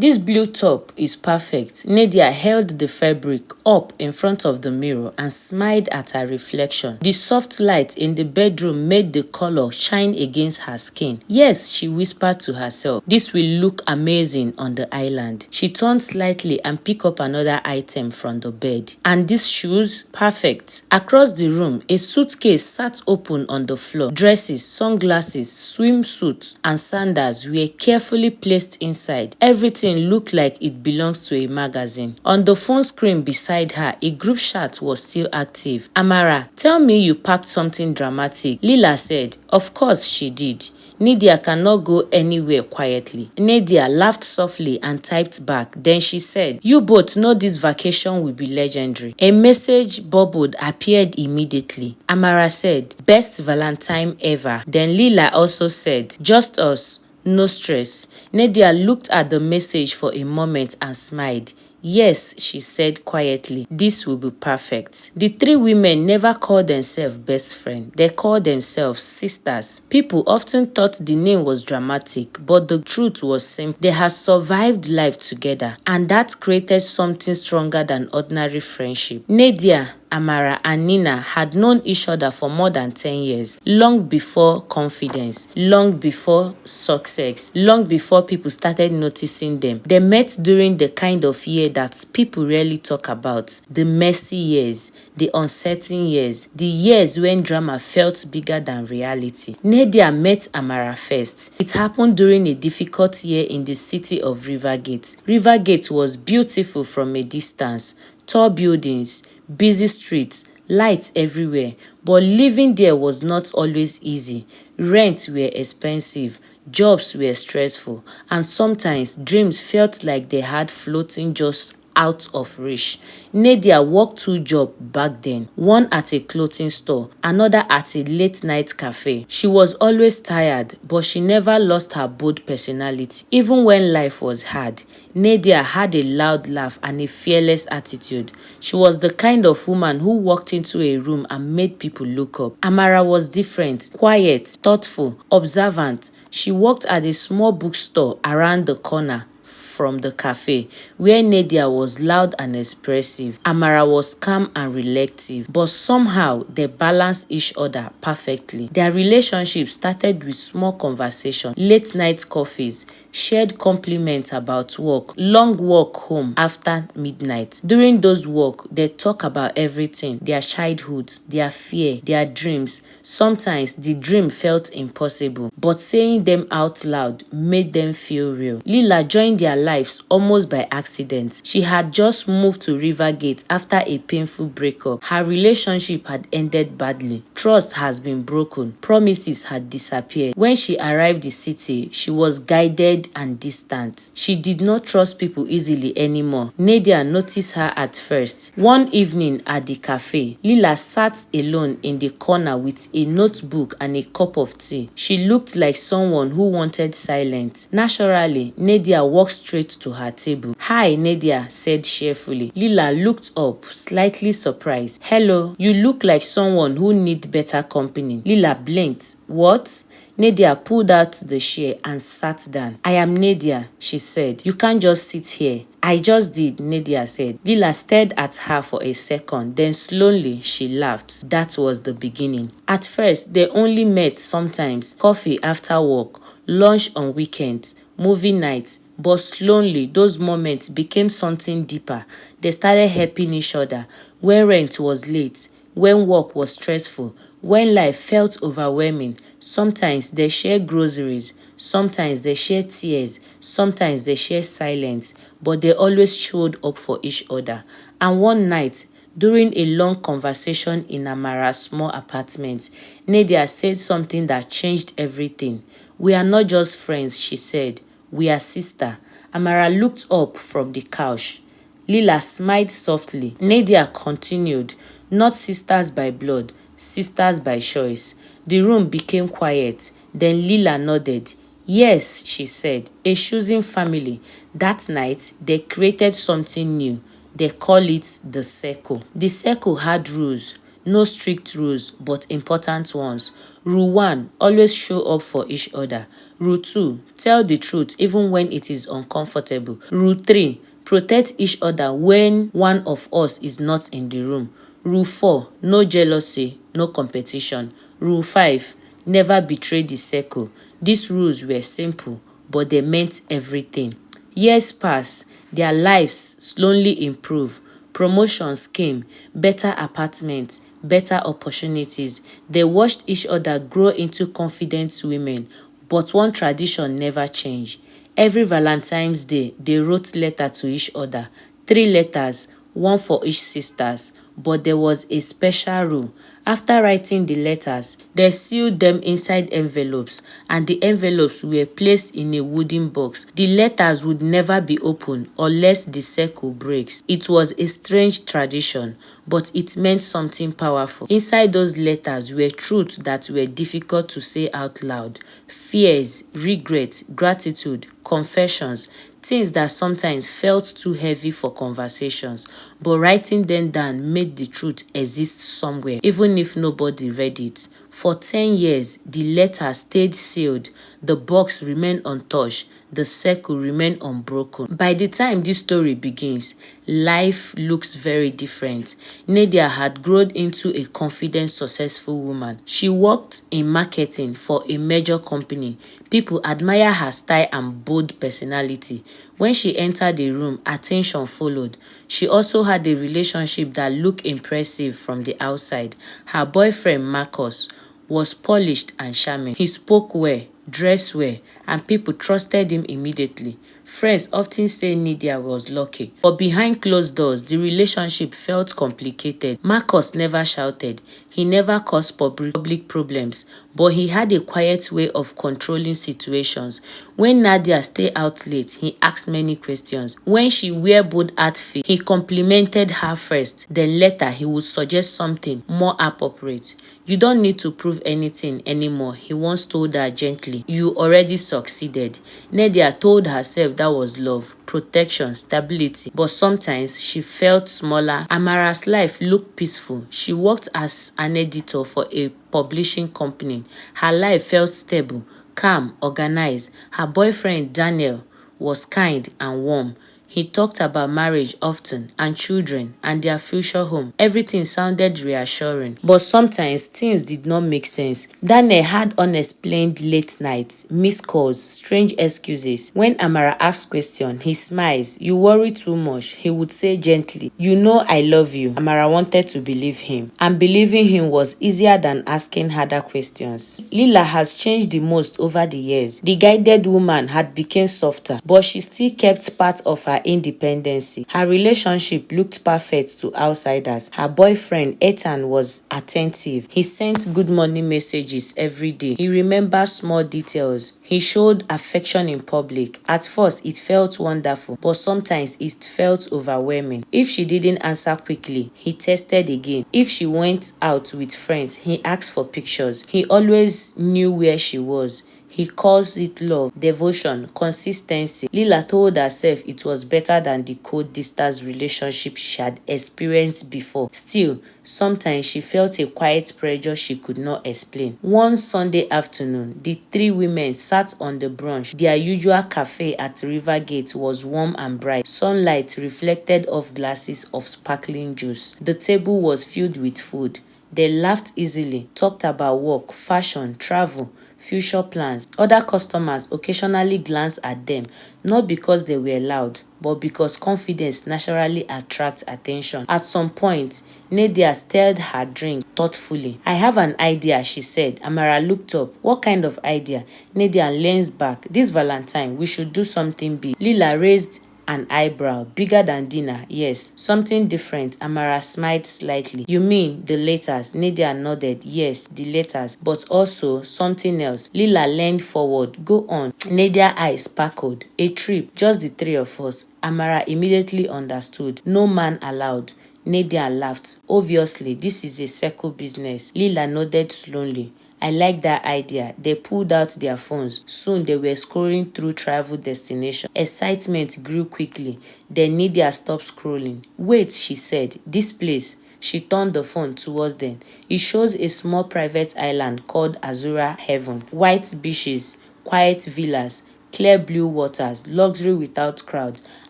This blue top is perfect. Nadia held the fabric up in front of the mirror and smiled at her reflection. The soft light in the bedroom made the color shine against her skin. Yes, she whispered to herself, this will look amazing on the island. She turned slightly and picked up another item from the bed. And these shoes? Perfect. Across the room, a suitcase sat open on the floor. Dresses, sunglasses, swimsuits, and sandals were carefully placed inside. Everything looked like it belongs to a magazine. On the phone screen beside her, a group chat was still active. Amara, tell me you packed something dramatic. Lila said, of course she did. Nadia cannot go anywhere quietly. Nadia laughed softly and typed back. Then she said, you both know this vacation will be legendary. A message bubbled appeared immediately. Amara said, best Valentine ever. Then Lila also said, just us, no stress. Nadia looked at the message for a moment and smiled. Yes, she said quietly, this will be perfect. The three women never called themselves best friends. They called themselves sisters. People often thought the name was dramatic, but the truth was simple. They had survived life together, and that created something stronger than ordinary friendship. Nadia, Amara, and Nina had known each other for more than 10 years, long before confidence, long before success, long before people started noticing them. They met during the kind of year that people rarely talk about, the messy years, the uncertain years, the years when drama felt bigger than reality. Nadia met Amara first. It happened during a difficult year in the city of Rivergate. Rivergate was beautiful from a distance, tall buildings, busy streets, lights everywhere, but living there was not always easy. Rents were expensive, jobs were stressful, and sometimes dreams felt like they had floating just out of reach. Nadia worked two jobs back then, one at a clothing store, another at a late night cafe. She was always tired, but she never lost her bold personality. Even when life was hard, Nadia had a loud laugh and a fearless attitude. She was the kind of woman who walked into a room and made people look up. Amara was different, quiet, thoughtful, observant. She worked at a small bookstore around the corner from the cafe, where Nadia was loud and expressive. Amara was calm and reflective, but somehow they balanced each other perfectly. Their relationship started with small conversation, late night coffees, shared compliments about work, long walk home after midnight. During those walks, they talk about everything, their childhood, their fear, their dreams. Sometimes the dream felt impossible, but saying them out loud made them feel real. Lila joined their lives almost by accident. She had just moved to Rivergate after a painful breakup. Her relationship had ended badly. Trust has been broken. Promises had disappeared. When she arrived the city, she was guided and distant. She did not trust people easily anymore. Nadia noticed her at first. One evening at the cafe, Lila sat alone in the corner with a notebook and a cup of tea. She looked like someone who wanted silence. Naturally, Nadia walked straight to her table. Hi, Nadia said cheerfully. Lila looked up, slightly surprised. Hello, you look like someone who needs better company. Lila blinked. What? Nadia pulled out the chair and sat down. I am Nadia, she said. You can't just sit here. I just did, Nadia said. Lila stared at her for a second, then slowly she laughed. That was the beginning. At first, they only met sometimes, coffee after work, lunch on weekends, movie nights. But slowly, those moments became something deeper. They started helping each other when rent was late, when work was stressful, when life felt overwhelming. Sometimes they shared groceries, sometimes they shared tears, sometimes they shared silence, but they always showed up for each other. And one night, during a long conversation in Amara's small apartment, Nadia said something that changed everything. We are not just friends, she said. We are sister. Amara looked up from the couch. Lila smiled softly. Nadia continued, not sisters by blood, sisters by choice. The room became quiet. Then Lila nodded. Yes, she said, a choosing family. That night, they created something new. They call it the circle. The circle had rules. No strict rules, but important ones. Rule 1, always show up for each other. Rule 2, tell the truth even when it is uncomfortable. Rule 3, protect each other when one of us is not in the room. Rule 4, no jealousy, no competition. Rule 5, never betray the circle. These rules were simple, but they meant everything. Years pass, their lives slowly improve. Promotions came, better apartments, better opportunities. They watched each other grow into confident women, but one tradition never changed. Every Valentine's Day, they wrote letters to each other. 3 letters, one for each sisters. But there was a special rule. After writing the letters, they sealed them inside envelopes, and the envelopes were placed in a wooden box. The letters would never be opened unless the circle breaks. It was a strange tradition, but it meant something powerful. Inside those letters were truths that were difficult to say out loud. Fears, regret, gratitude, confessions, things that sometimes felt too heavy for conversations, but writing them down made the truth exist somewhere, even if nobody read it. For 10 years, the letter stayed sealed, the box remained untouched, the circle remained unbroken. By the time this story begins, life looks very different. Nadia had grown into a confident, successful woman. She worked in marketing for a major company. People admire her style and bold personality. When she entered the room, attention followed. She also had a relationship that looked impressive from the outside. Her boyfriend, Marcus, was polished and charming. He spoke well, dressed well, and people trusted him immediately. Friends often say Nidia was lucky, but behind closed doors, the relationship felt complicated. Marcus never shouted. He never caused public problems, but he had a quiet way of controlling situations. When Nadia stayed out late, he asked many questions. When she wear bold outfit, he complimented her first. Then later, he would suggest something more appropriate. You don't need to prove anything anymore, he once told her gently. You already succeeded. Nadia told herself that was love, protection, stability. But sometimes she felt smaller. Amara's life looked peaceful. She worked as an editor for a publishing company. Her life felt stable, calm, organized. Her boyfriend Daniel was kind and warm. He talked about marriage often and children and their future home. Everything sounded reassuring, but sometimes things did not make sense. Daniel had unexplained late nights, missed calls, strange excuses. When Amara asked questions, he smiles. You worry too much, he would say gently. You know I love you. Amara wanted to believe him, and believing him was easier than asking harder questions. Lila has changed the most over the years. The guided woman had become softer, but she still kept part of her independency. Her relationship looked perfect to outsiders. Her boyfriend Ethan was attentive. He sent good morning messages every day. He remembered small details. He showed affection in public. At first, it felt wonderful, but sometimes it felt overwhelming. If she didn't answer quickly, he tested again. If she went out with friends, he asked for pictures. He always knew where she was. He calls it love, devotion, consistency. Lila told herself it was better than the cold distance relationship she had experienced before. Still, sometimes she felt a quiet pressure she could not explain. One Sunday afternoon, the 3 women sat on the brunch. Their usual cafe at Rivergate was warm and bright. Sunlight reflected off glasses of sparkling juice. The table was filled with food. They laughed easily, talked about work, fashion, travel, future plans. Other customers occasionally glanced at them, not because they were loud, but because confidence naturally attracts attention. At some point, Nadia stirred her drink thoughtfully. I have an idea, she said. Amara looked up. What kind of idea? Nadia leans back. This Valentine, we should do something big. Lila raised an eyebrow. Bigger than dinner, yes. Something different. Amara smiled slightly. You mean the letters? Nadia nodded. Yes, the letters. But also something else. Lila leaned forward. Go on. Nadia's eyes sparkled. A trip. Just the 3 of us. Amara immediately understood. No man allowed. Nadia laughed. Obviously, this is a circle business. Lila nodded slowly. I like that idea. They pulled out their phones. Soon they were scrolling through travel destinations. Excitement grew quickly. Then Nadia stopped scrolling. Wait, she said. This place. She turned the phone towards them. It shows a small private island called Azura Heaven. White beaches, quiet villas, clear blue waters, luxury without crowd.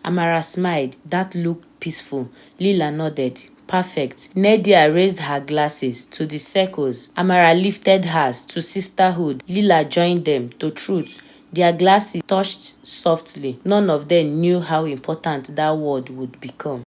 Amara smiled. That looked peaceful. Lila nodded. Perfect. Nedia raised her glasses to the circles. Amara lifted hers to sisterhood. Lila joined them to truth. Their glasses touched softly. None of them knew how important that word would become.